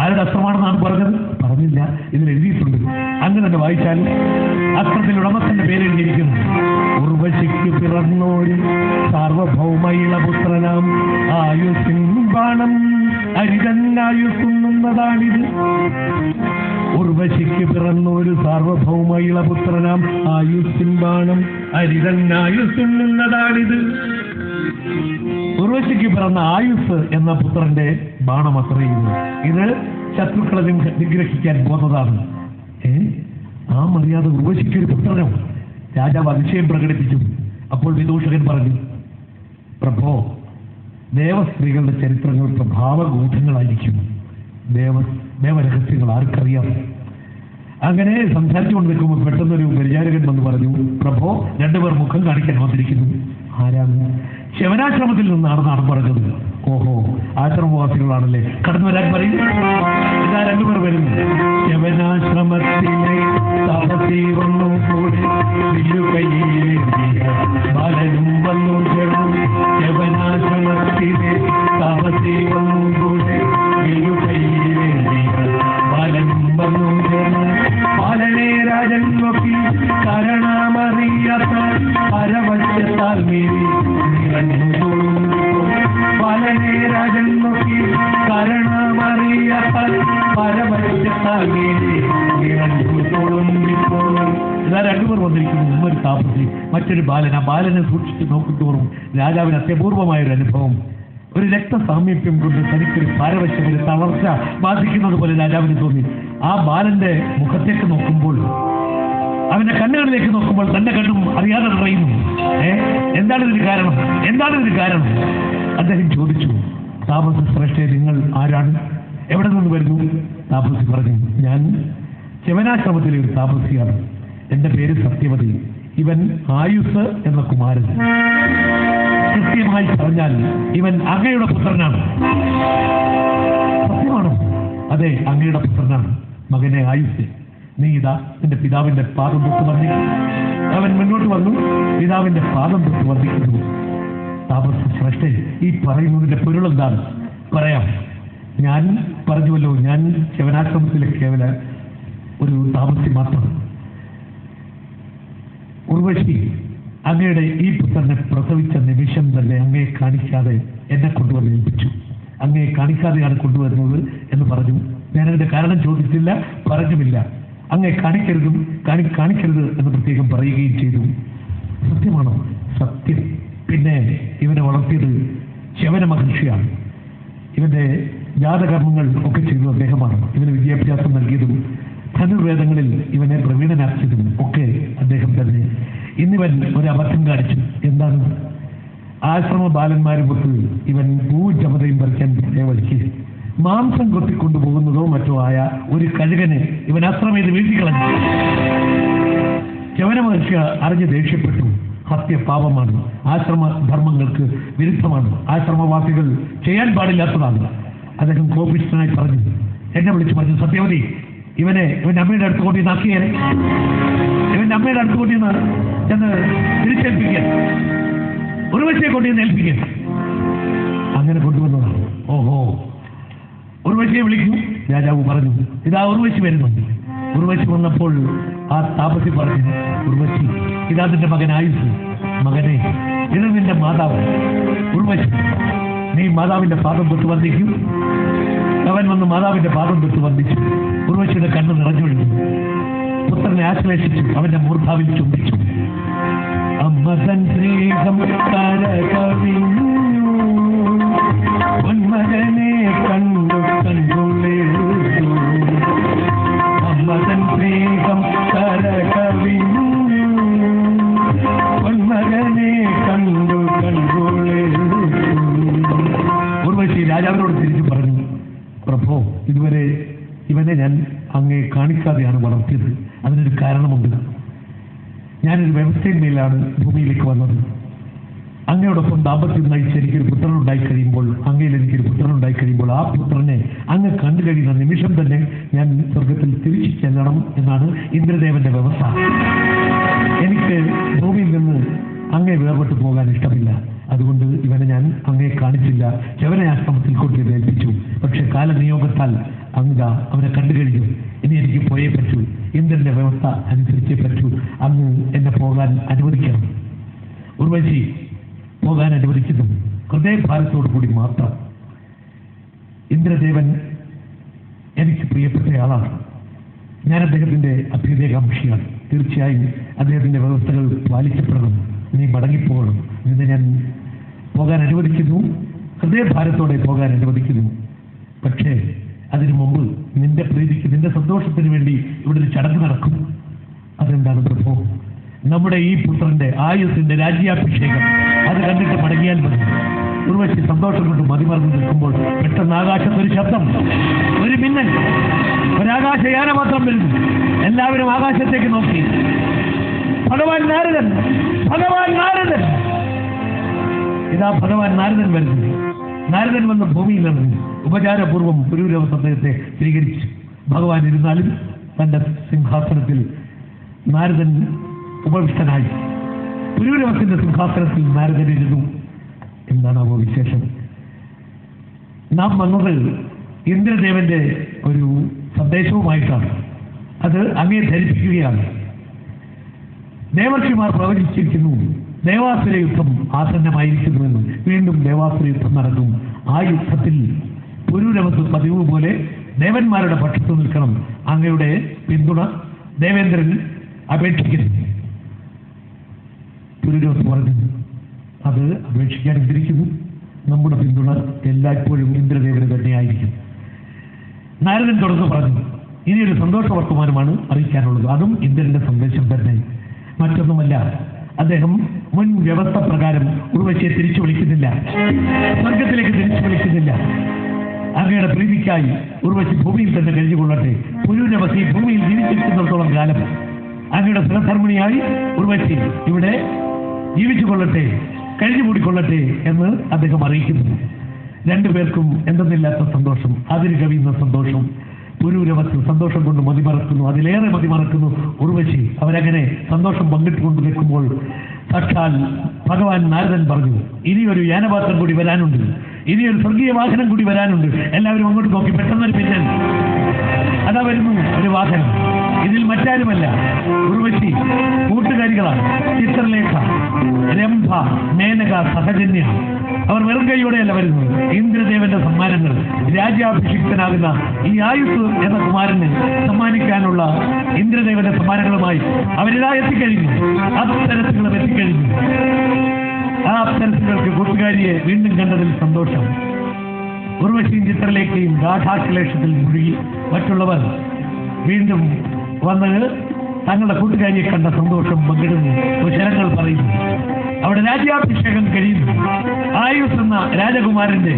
ആരുടെ അസ്ത്രമാണെന്നാണ് പറഞ്ഞത്? പറഞ്ഞില്ല. ഇതിൽ എഴുതിയിട്ടുണ്ട്. അങ്ങനെ തന്നെ വായിച്ചാൽ അസ്ത്രത്തിൽ ഉടമസ്ഥന്റെ പേരെഴുതിയിരിക്കുന്നു. ഉർവശിക്ക് പിറന്നോര് സാർവഭൗമയിളപുത്രനാം ആയുസിൻ ബാണം അരിതന്നായുസുന്നതാണിത്. ഉർവശിക്ക് പിറന്നോരു സാർവഭൗമ ഇളപുത്രനാം ആയുസിൻ ബാണം അരിതന്നായുസുന്നതാണിത്. ഉർവശിക്ക് പിറന്ന ആയുസ് എന്ന പുത്രന്റെ ബാണം അത്രയുന്നു. ഇത് ശത്രുക്കളെ നിഗ്രഹിക്കാൻ പോകുന്നതാണ്. ആ മര്യാദ ഉർവശിക്ക് ഒരു പുത്രനോ? രാജാവ് അതിശയം പ്രകടിപ്പിച്ചു. അപ്പോൾ വിദൂഷകൻ പറഞ്ഞു, പ്രഭോ, ദേവസ്ത്രീകളുടെ ചരിത്രങ്ങൾ പ്രഭാവഗൂഢങ്ങളായിരിക്കും. ദേവരഹസ്യങ്ങൾ ആർക്കറിയാം? അങ്ങനെ സംസാരിച്ചുകൊണ്ട് നിൽക്കുമ്പോൾ പെട്ടെന്നൊരു പരിചാരകൻ വന്ന് പറഞ്ഞു, പ്രഭോ, രണ്ടുപേർ മുഖം കാണിക്കാൻ വന്നിരിക്കുന്നു. ആരാണ്? ശവനാശ്രമത്തിൽ നിന്നാണ് പറഞ്ഞത്. ഓഹോ, ആശ്രമവാസികളാണല്ലേ, കടന്നു വരാൻ പറയുന്നു. ഇതാ രണ്ടുപേർ വരുന്നു. ശവനാശ്രമത്തിലെ തപസി വന്നു കൂടെ ബാലനും വന്നു ചേർന്നു. ശവനാശ്രമത്തിലെ തപസി വന്നു കൂടെ ബാലനും വന്നു ചേർന്നു. ബാലനെ രാജൻ നോക്കി കാരണമറിയാത്ത പരവശത്താൽ മീറി നിറഞ്ഞു. ബാലനെ രാജൻ നോക്കി കാരണമറിയാത്ത പരവശത്താൽ മീറി നിറഞ്ഞു. ഇതാ രണ്ടുപേർ വന്നിരിക്കുന്നു. ഒരു താപസി, മറ്റൊരു ബാലൻ. ആ ബാലനെ സൂക്ഷിച്ച് നോക്കുന്തോറും രാജാവിന് അത്യപൂർവമായൊരു അനുഭവം. ഒരു രക്തസാമീപ്യം കൊണ്ട് തനിക്കൊരു പാരവശ്യം, ഒരു തളർച്ച ബാധിക്കുന്നത് പോലെ രാജാവിന് തോന്നി. ആ ബാലന്റെ മുഖത്തേക്ക് നോക്കുമ്പോൾ, അവന്റെ കണ്ണുകളിലേക്ക് നോക്കുമ്പോൾ തന്റെ കണ്ണും അറിയാതെ നിറയുന്നു. എന്താണ് ഇതിന് കാരണം? അദ്ദേഹം ചോദിച്ചു, താപസ ശ്രേഷ്ഠ, നിങ്ങൾ ആരാണ്? എവിടെ നിന്ന് വരുന്നു? താപസി പറഞ്ഞു, ഞാൻ ശവനാശ്രമത്തിലെ ഒരു താപസിയാണ്. എന്റെ പേര് സത്യവതി. ഇവൻ ആയുസ് എന്ന കുമാരൻ. കൃത്യമായി പറഞ്ഞാൽ ഇവൻ അങ്ങയുടെ പുത്രനാണ്. സത്യമാണോ? അതെ, അങ്ങയുടെ പുത്രനാണ്. മകനെ ആയുസ്, നീ ഇതാ നിന്റെ പിതാവിന്റെ പാദം തൊട്ട് വന്ദിക്കുന്നു. അവൻ മുന്നോട്ട് വന്നു, പിതാവിന്റെ പാദം തൊട്ട് വന്ദിക്കുന്നു. താപസ ശ്രേഷ്ഠൻ, ഈ പറയുന്നതിന്റെ പൊരുളെന്താണ്? പറയാം. ഞാൻ പറഞ്ഞുവല്ലോ, ഞാൻ ശവനാശ്രമത്തിലെ കേവല ഒരു താപസി മാത്രം. ഉർവശി അങ്ങയുടെ ഈ പുത്രനെ പ്രസവിച്ച നിമിഷം തന്നെ അങ്ങയെ കാണിക്കാതെ എന്നെ കൊണ്ടുവന്ന് ഏൽപ്പിച്ചു. അങ്ങയെ കാണിക്കാതെയാണ് കൊണ്ടുവരുന്നത് എന്ന് പറഞ്ഞു. ഞാനതിന്റെ കാരണം ചോദിച്ചില്ല, പറഞ്ഞുമില്ല. അങ്ങയെ കാണിക്കരുത് എന്ന് പ്രത്യേകം പറയുകയും ചെയ്തു. സത്യമാണോ? സത്യം. പിന്നെ ഇവനെ വളർത്തിയത് ശവന മഹർഷിയാണ്. ഇവന്റെ ജാതകർമ്മങ്ങൾ ഒക്കെ ചെയ്തത് അദ്ദേഹമാണ്. ഇവന് വിദ്യാഭ്യാസം നൽകിയതും ധനുർവേദങ്ങളിൽ ഇവനെ പ്രവീണനാക്കിയതും ഒക്കെ അദ്ദേഹം തന്നെ. ഇന്നിവൻ ഒരു അബദ്ധം കാണിച്ചു. എന്താണ്? ആശ്രമ ബാലന്മാരുമൊത്ത് ഇവൻ പൂജമതയും പറിക്കാൻ വഴിക്ക് മാംസം കൊത്തിക്കൊണ്ടുപോകുന്നതോ മറ്റോ ആയ ഒരു കഴുകനെ ഇവൻ അസ്ത്രം ചെയ്ത് വീഴ്ത്തിക്കളഞ്ഞു. ശവന മഹർഷി അറിഞ്ഞ് ദേഷ്യപ്പെട്ടു. ഹത്യപാപമാണ്, ആശ്രമ ധർമ്മങ്ങൾക്ക് വിരുദ്ധമാണ്, ആശ്രമവാസികൾ ചെയ്യാൻ പാടില്ലാത്തതാണ്. അദ്ദേഹം കോപിഷ്ഠനായി പറഞ്ഞു, എന്നെ വിളിച്ചു പറഞ്ഞു, സത്യവതി, ഇവന്റെ അമ്മയുടെ അടുത്ത് കൊണ്ട് നാക്കിയേനെ, ഇവന്റെ അമ്മയുടെ അടുത്ത് കൊണ്ടിന്ന് ചെന്ന് തിരിച്ചേൽപ്പിക്കാൻ, ഉർവശിയെ കൊണ്ടുവന്ന് ഏൽപ്പിക്കാൻ. അങ്ങനെ കൊണ്ടുവന്നതാണ്. ഓഹോ, ഉർവശിയെ വിളിക്കും. രാജാവ് പറഞ്ഞു, ഇതാ ഉർവശി വരുന്നുണ്ട്. ഉർവശി വന്നപ്പോൾ ആ താപസി പറഞ്ഞു, ഉർവശി, ഇതാ നിന്റെ മകൻ ആയുസ്. മകനെ, ഇത് നിന്റെ മാതാവ് ഉർവശി. നീ മാതാവിന്റെ പാദം തൊട്ട് വന്ദിക്കും. അവൻ വന്ന് മാതാവിന്റെ പാദം തൊട്ട് വന്ദിച്ചു. ഉർവശിയുടെ കണ്ണ് നിറഞ്ഞൊഴിഞ്ഞു. പുത്രനെ ആശ്ലേഷിച്ചു, അവന്റെ മൂർധാവിൽ ചുംബിച്ചു. അമ്മതൻ സ്നേഹം കരകവിഞ്ഞു, പൊന്മകനെ കണ്ടു കണ്ടുള്ളേറ്റു. അമ്മതൻ സ്നേഹം കരകവിഞ്ഞു, പൊന്മകനെ കണ്ടു കണ്ടുള്ളേറ്റു. ഉർവശി രാജാവിനോട് തിരിച്ചു പറഞ്ഞു, പ്രഭോ, ഇതുവരെ ഇവനെ ഞാൻ അങ്ങേ കാണിക്കാതെയാണ് വളർത്തിയത്. അതിനൊരു കാരണമുണ്ട്. ഞാനൊരു വ്യവസ്ഥയിന്മേലാണ് ഭൂമിയിലേക്ക് വന്നത്. അങ്ങയോടൊപ്പം ദാമ്പത്യം നയിച്ച് എനിക്കൊരു പുത്രനുണ്ടായി കഴിയുമ്പോൾ, അങ്ങയിൽ എനിക്കൊരു പുത്രനുണ്ടായി കഴിയുമ്പോൾ, ആ പുത്രനെ അങ്ങ് കണ്ടു കഴിയുന്ന നിമിഷം തന്നെ ഞാൻ സ്വർഗത്തിൽ തിരിച്ചു ചെല്ലണം എന്നാണ് ഇന്ദ്രദേവന്റെ വ്യവസ്ഥ. എനിക്ക് ഭൂമിയിൽ നിന്ന് അങ്ങേ വേർപെട്ടു പോകാൻ ഇഷ്ടമില്ല. അതുകൊണ്ട് ഇവനെ ഞാൻ അങ്ങേ കാണിച്ചില്ല. ശവനയാശ്രമത്തിൽ കൊണ്ട് ഏൽപ്പിച്ചു. പക്ഷെ കാലനിയോഗത്താൽ അങ്ങ് അവനെ കണ്ടു കഴിഞ്ഞു. ഇനി എനിക്ക് പോയേ പറ്റൂ. ഇന്ദ്രന്റെ വ്യവസ്ഥ അനുസരിച്ചേ പറ്റൂ. അങ്ങ് എന്നെ പോകാൻ അനുവദിക്കണം. ഉർവശി പോകാൻ അനുവദിക്കുന്നു, ഹൃദയഭാരത്തോടു കൂടി മാത്രം. ഇന്ദ്രദേവൻ എനിക്ക് പ്രിയപ്പെട്ടയാളാണ്. ഞാൻ അദ്ദേഹത്തിന്റെ അഭ്യുദയകാംക്ഷിയാണ്. തീർച്ചയായും അദ്ദേഹത്തിന്റെ വ്യവസ്ഥകൾ പാലിക്കപ്പെടണം. നീ മടങ്ങിപ്പോകണം. നിന്നെ ഞാൻ പോകാൻ അനുവദിക്കുന്നു, ഹൃദയഭാരത്തോടെ പോകാൻ അനുവദിക്കുന്നു. പക്ഷേ അതിനു മുമ്പ് നിന്റെ പ്രീതിക്ക്, നിന്റെ സന്തോഷത്തിന് വേണ്ടി ഇവിടെ ഒരു ചടങ്ങ് നടക്കും. അതെന്താണ് പ്രഭു? നമ്മുടെ ഈ പുത്രന്റെ ആയുസിന്റെ രാജ്യാഭിഷേകം. അത് കണ്ടിട്ട് മടങ്ങിയാൽ മതി. ഉർവശി സന്തോഷം കൊണ്ട് മതിമറന്ന് നിൽക്കുമ്പോൾ പെട്ടെന്ന് ആകാശത്തൊരു ശബ്ദം, ഒരു മിന്നൽ, ഒരാകാശയാന മാത്രം വരുന്നു. എല്ലാവരും ആകാശത്തേക്ക് നോക്കി. ഭഗവാൻ നാരദൻ, ഭഗവാൻ നാരദൻ. ഇതാ ഭഗവാൻ നാരദൻ വരുന്നു. നാരദൻ വന്ന് ഭൂമിയിൽ ഇറങ്ങി ഉപചാരപൂർവ്വം പുരൂരവസ് അദ്ദേഹത്തെ സ്വീകരിച്ചു. ഭഗവാൻ ഇരുന്നാലും തന്റെ സിംഹാസനത്തിൽ നാരദൻ ഉപവിഷ്ടനായി. പുരൂരവസിന്റെ സിംഹാസനത്തിൽ നാരദൻ ഇരുന്നു. എന്താണ് അവ വിശേഷം? നാം വന്നത് ഇന്ദ്രദേവന്റെ ഒരു സന്ദേശവുമായിട്ടാണ്. അത് അങ്ങേ ധരിപ്പിക്കുകയാണ്. ദേവർഷിമാർ പ്രവചിച്ചിരിക്കുന്നു, ദേവാസുര യുദ്ധം ആസന്നമായിരിക്കുന്നുവെന്ന്. വീണ്ടും ദേവാസുര യുദ്ധം നടക്കും. ആ യുദ്ധത്തിൽ പുരൂരവസ് പതിവ് പോലെ ദേവന്മാരുടെ പക്ഷത്ത് നിൽക്കണം. അങ്ങയുടെ പിന്തുണ ദേവേന്ദ്രൻ അപേക്ഷിക്കുന്നു. പുരൂരവസ് പറഞ്ഞു, അത് അപേക്ഷിക്കാൻ ഇരിക്കുന്നു. നമ്മുടെ പിന്തുണ എല്ലായ്പ്പോഴും ഇന്ദ്രദേവന് തന്നെയായിരിക്കും. നാരദൻ തുടർന്ന് പറഞ്ഞു, ഇനിയൊരു സന്തോഷ വർത്തമാനമാണ് അറിയിക്കാനുള്ളത്. അതും ഇന്ദ്രന്റെ സന്ദേശം തന്നെ, മറ്റൊന്നുമല്ല. അദ്ദേഹം മുൻ വ്യവസ്ഥ പ്രകാരം ഉർവശിയെ തിരിച്ചു വിളിക്കുന്നില്ല, സ്വർഗത്തിലേക്ക് തിരിച്ചു വിളിക്കുന്നില്ല. അങ്ങയുടെ പ്രീതിക്കായി ഉർവശി ഭൂമിയിൽ തന്നെ കഴിഞ്ഞുകൊള്ളട്ടെ. പുരൂരവസി ഭൂമിയിൽ ജീവിച്ചിരിക്കുന്നിടത്തോളം കാലം അങ്ങയുടെ സഹധർമ്മിണിയായി ഉർവശി ഇവിടെ ജീവിച്ചുകൊള്ളട്ടെ, കഴിഞ്ഞുകൂടിക്കൊള്ളട്ടെ എന്ന് അദ്ദേഹം അറിയിക്കുന്നു. രണ്ടുപേർക്കും എന്തെന്നില്ലാത്ത സന്തോഷം, അതിന് കവിയുന്ന സന്തോഷം. പുരൂരവസ് സന്തോഷം കൊണ്ട് മതിമറക്കുന്നു, അതിലേറെ മതിമറക്കുന്നു ഉർവശി. അവരങ്ങനെ സന്തോഷം പങ്കിട്ടുകൊണ്ട് നിൽക്കുമ്പോൾ സാക്ഷാൽ ഭഗവാൻ നാരദൻ പറഞ്ഞു, ഇനിയൊരു യാനപാത്രം കൂടി വരാനുണ്ട്, ഇനിയൊരു സ്വർഗീയ വാഹനം കൂടി വരാനുണ്ട്. എല്ലാവരും അങ്ങോട്ട് നോക്കി. പെട്ടെന്നൊരു പിന്നൽ, അതാ വരുന്നു ഒരു വാഹനം. ഇതിൽ മറ്റാരുമല്ല, ഉർവശി കൂട്ടുകാരികളാണ്. ചിത്രലേഖ, രംഭ, മേനക, സഹജന്യ. അവർ വെറും കൈയോടെയല്ല വരുന്നത്. ഇന്ദ്രദേവന്റെ സമ്മാനങ്ങൾ, രാജ്യാഭിഷിക്തനാകുന്ന ഈ ആയുസ് എന്ന കുമാരന് സമ്മാനിക്കാനുള്ള ഇന്ദ്രദേവന്റെ സമ്മാനങ്ങളുമായി അവരിതാ എത്തിക്കഴിഞ്ഞു. അപ്സരസുകളും എത്തിക്കഴിഞ്ഞു. ആ അപ്സരസുകൾക്ക് കൂട്ടുകാരിയെ വീണ്ടും കണ്ടതിൽ സന്തോഷം. ഉർവശിയും ചിത്രലേഖയും ഗാഠാശ്ലേഷത്തിൽ മുഴുകി. മറ്റുള്ളവർ വീണ്ടും വന്ന് തങ്ങളുടെ കൂട്ടുകാരിയെ കണ്ട സന്തോഷം പങ്കിടുന്നു, കുശലങ്ങൾ പറയുന്നു. അവിടെ രാജ്യാഭിഷേകം കഴിയുന്നു. ആയുസ് എന്ന രാജകുമാരന്റെ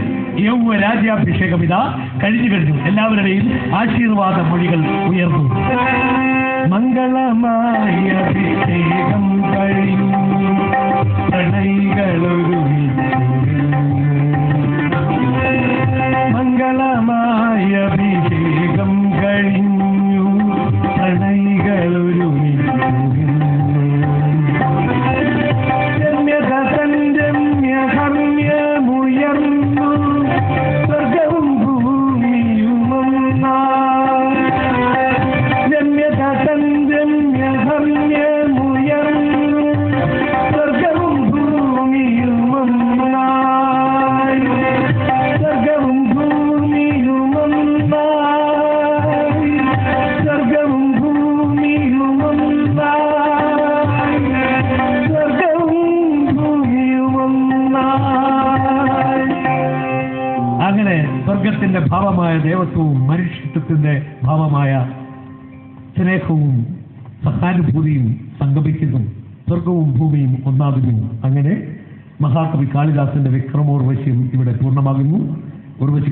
യൗവ രാജ്യാഭിഷേകം ഇതാ കഴിഞ്ഞു. എല്ലാവരുടെയും ആശീർവാദ മൊഴികൾ ഉയർന്നു. മംഗളമായ അഭിഷേകം കഴിഞ്ഞു, മംഗളമായ അഭിഷേകം കഴിഞ്ഞു, പ്രണയികളൊരുമിച്ചു. ദൈവത്തിന്റെ ഭാവമായ ദേവത്വവും മനുഷ്യത്വത്തിന്റെ ഭാവമായ സ്നേഹവും സഹാനുഭൂതിയും സംഗമിക്കുന്നു. സ്വർഗവും ഭൂമിയും ഒന്നാകുന്നു. അങ്ങനെ മഹാകവി കാളിദാസന്റെ വിക്രമോർവശിയും ഇവിടെ പൂർണ്ണമാകുന്നു. ഉർവശി